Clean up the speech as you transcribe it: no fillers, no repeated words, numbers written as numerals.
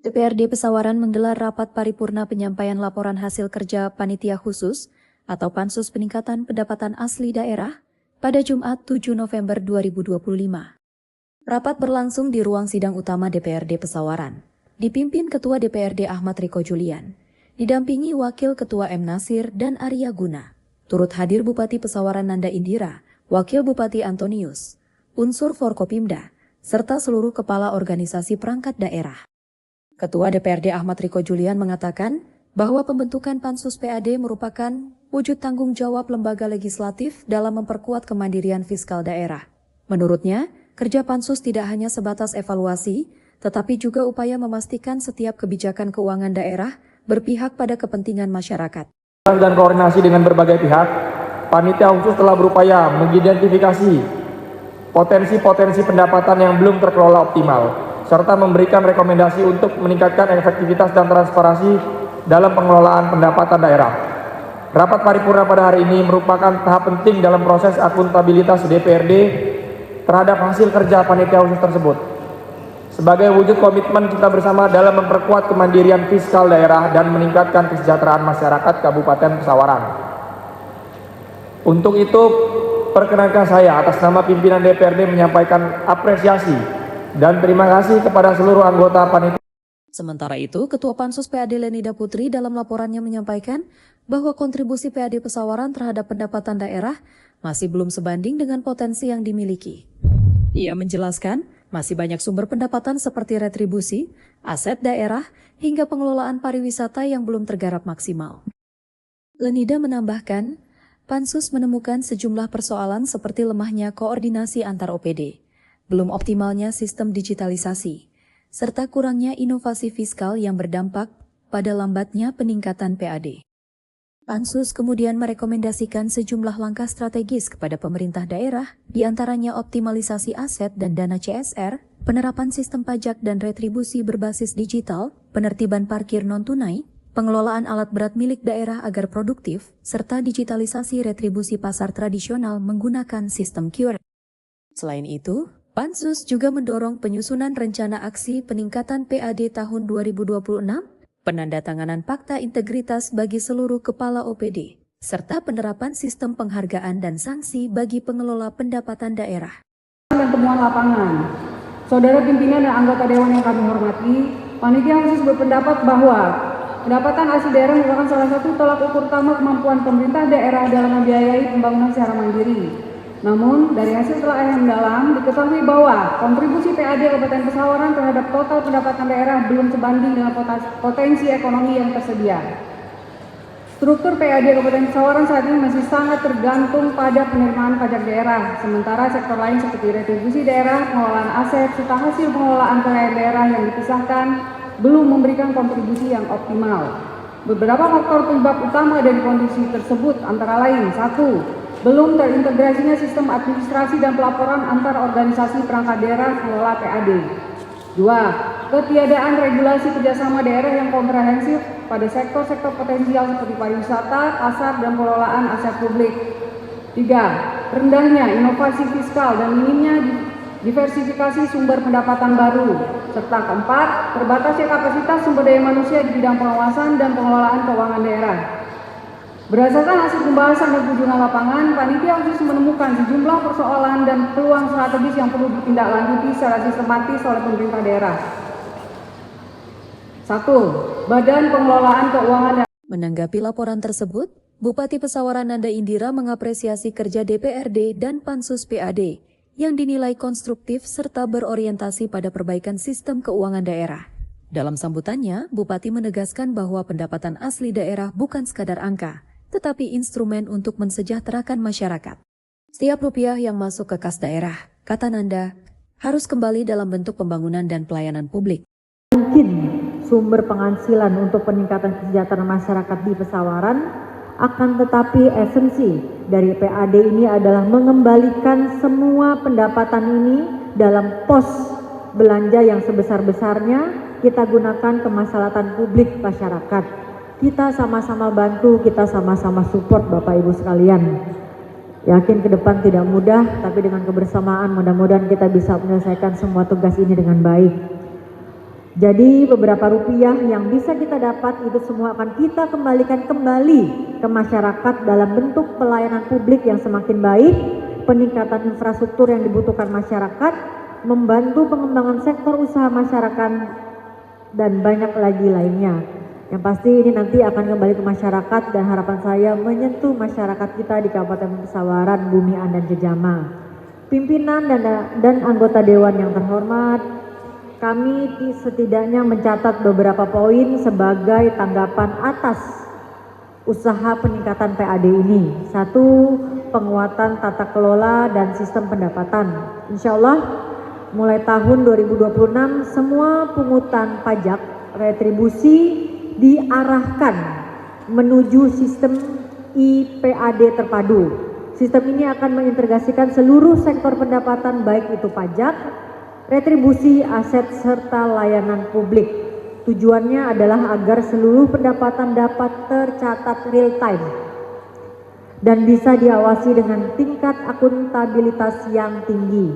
DPRD Pesawaran menggelar rapat paripurna penyampaian laporan hasil kerja Panitia Khusus atau Pansus Peningkatan Pendapatan Asli Daerah pada Jumat 7 November 2025. Rapat berlangsung di ruang sidang utama DPRD Pesawaran, dipimpin Ketua DPRD Ahmad Riko Julian, didampingi Wakil Ketua M. Nasir dan Arya Guna. Turut hadir Bupati Pesawaran Nanda Indira, Wakil Bupati Antonius, unsur Forkopimda, serta seluruh kepala organisasi perangkat daerah. Ketua DPRD Ahmad Riko Julian mengatakan bahwa pembentukan Pansus PAD merupakan wujud tanggung jawab lembaga legislatif dalam memperkuat kemandirian fiskal daerah. Menurutnya, kerja Pansus tidak hanya sebatas evaluasi, tetapi juga upaya memastikan setiap kebijakan keuangan daerah berpihak pada kepentingan masyarakat. Dan koordinasi dengan berbagai pihak, Panitia Khusus telah berupaya mengidentifikasi potensi-potensi pendapatan yang belum terkelola optimal, serta memberikan rekomendasi untuk meningkatkan efektivitas dan transparansi dalam pengelolaan pendapatan daerah. Rapat paripurna pada hari ini merupakan tahap penting dalam proses akuntabilitas DPRD terhadap hasil kerja Panitia Khusus tersebut. Sebagai wujud komitmen kita bersama dalam memperkuat kemandirian fiskal daerah dan meningkatkan kesejahteraan masyarakat Kabupaten Pesawaran. Untuk itu, perkenankan saya atas nama pimpinan DPRD menyampaikan apresiasi dan terima kasih kepada seluruh anggota panitia. Sementara itu, Ketua Pansus PAD Lenida Putri dalam laporannya menyampaikan bahwa kontribusi PAD Pesawaran terhadap pendapatan daerah masih belum sebanding dengan potensi yang dimiliki. Ia menjelaskan, masih banyak sumber pendapatan seperti retribusi, aset daerah, hingga pengelolaan pariwisata yang belum tergarap maksimal. Lenida menambahkan, Pansus menemukan sejumlah persoalan seperti lemahnya koordinasi antar OPD, belum optimalnya sistem digitalisasi, serta kurangnya inovasi fiskal yang berdampak pada lambatnya peningkatan PAD. Pansus kemudian merekomendasikan sejumlah langkah strategis kepada pemerintah daerah, diantaranya optimalisasi aset dan dana CSR, penerapan sistem pajak dan retribusi berbasis digital, penertiban parkir non-tunai, pengelolaan alat berat milik daerah agar produktif, serta digitalisasi retribusi pasar tradisional menggunakan sistem QR. Selain itu, Pansus juga mendorong penyusunan rencana aksi peningkatan PAD tahun 2026, penandatanganan fakta integritas bagi seluruh kepala OPD, serta penerapan sistem penghargaan dan sanksi bagi pengelola pendapatan daerah. Dan temuan lapangan. Saudara pimpinan dan anggota Dewan yang kami hormati, Panitia Khusus berpendapat bahwa pendapatan asli daerah merupakan salah satu tolak ukur utama kemampuan pemerintah daerah dalam membiayai pembangunan secara mandiri. Namun, dari hasil telah yang mendalam, diketahui bahwa kontribusi PAD Kabupaten Pesawaran terhadap total pendapatan daerah belum sebanding dengan potensi ekonomi yang tersedia. Struktur PAD Kabupaten Pesawaran saat ini masih sangat tergantung pada penerimaan pajak daerah, sementara sektor lain seperti retribusi daerah, pengelolaan aset, serta hasil pengelolaan kekayaan daerah yang dipisahkan belum memberikan kontribusi yang optimal. Beberapa faktor penyebab utama dari kondisi tersebut antara lain: 1. Belum terintegrasinya sistem administrasi dan pelaporan antar organisasi perangkat daerah pengelola PAD. 2. Ketiadaan regulasi kerjasama daerah yang komprehensif pada sektor-sektor potensial seperti pariwisata, pasar, dan pengelolaan aset publik. 3. Rendahnya inovasi fiskal dan minimnya diversifikasi sumber pendapatan baru. Serta keempat, terbatasnya kapasitas sumber daya manusia di bidang pengawasan dan pengelolaan keuangan daerah. Berdasarkan hasil pembahasan dan kunjungan lapangan, Panitia Khusus menemukan sejumlah persoalan dan peluang strategis yang perlu ditindaklanjuti secara sistematis oleh pemerintah daerah. 1. Badan Pengelolaan Keuangan dan Menanggapi laporan tersebut, Bupati Pesawaran Nanda Indira mengapresiasi kerja DPRD dan Pansus PAD yang dinilai konstruktif serta berorientasi pada perbaikan sistem keuangan daerah. Dalam sambutannya, Bupati menegaskan bahwa pendapatan asli daerah bukan sekadar angka, tetapi instrumen untuk mensejahterakan masyarakat. Setiap rupiah yang masuk ke kas daerah, kata Nanda, harus kembali dalam bentuk pembangunan dan pelayanan publik. Mungkin sumber penghasilan untuk peningkatan kesejahteraan masyarakat di Pesawaran, akan tetapi esensi dari PAD ini adalah mengembalikan semua pendapatan ini dalam pos belanja yang sebesar-besarnya kita gunakan kemaslahatan publik masyarakat. Kita sama-sama bantu, kita sama-sama support Bapak Ibu sekalian. Yakin ke depan tidak mudah, tapi dengan kebersamaan mudah-mudahan kita bisa menyelesaikan semua tugas ini dengan baik. Jadi beberapa rupiah yang bisa kita dapat itu semua akan kita kembalikan kembali ke masyarakat dalam bentuk pelayanan publik yang semakin baik, peningkatan infrastruktur yang dibutuhkan masyarakat, membantu pengembangan sektor usaha masyarakat, dan banyak lagi lainnya. Yang pasti ini nanti akan kembali ke masyarakat dan harapan saya menyentuh masyarakat kita di Kabupaten Pesawaran, Bumian, dan Jejama. Pimpinan dan anggota Dewan yang terhormat, kami setidaknya mencatat beberapa poin sebagai tanggapan atas usaha peningkatan PAD ini. 1. Penguatan tata kelola dan sistem pendapatan. Insya Allah mulai tahun 2026 semua pungutan pajak retribusi diarahkan menuju sistem IPAD terpadu. Sistem ini akan mengintegrasikan seluruh sektor pendapatan baik itu pajak, retribusi, aset, serta layanan publik. Tujuannya adalah agar seluruh pendapatan dapat tercatat real time dan bisa diawasi dengan tingkat akuntabilitas yang tinggi.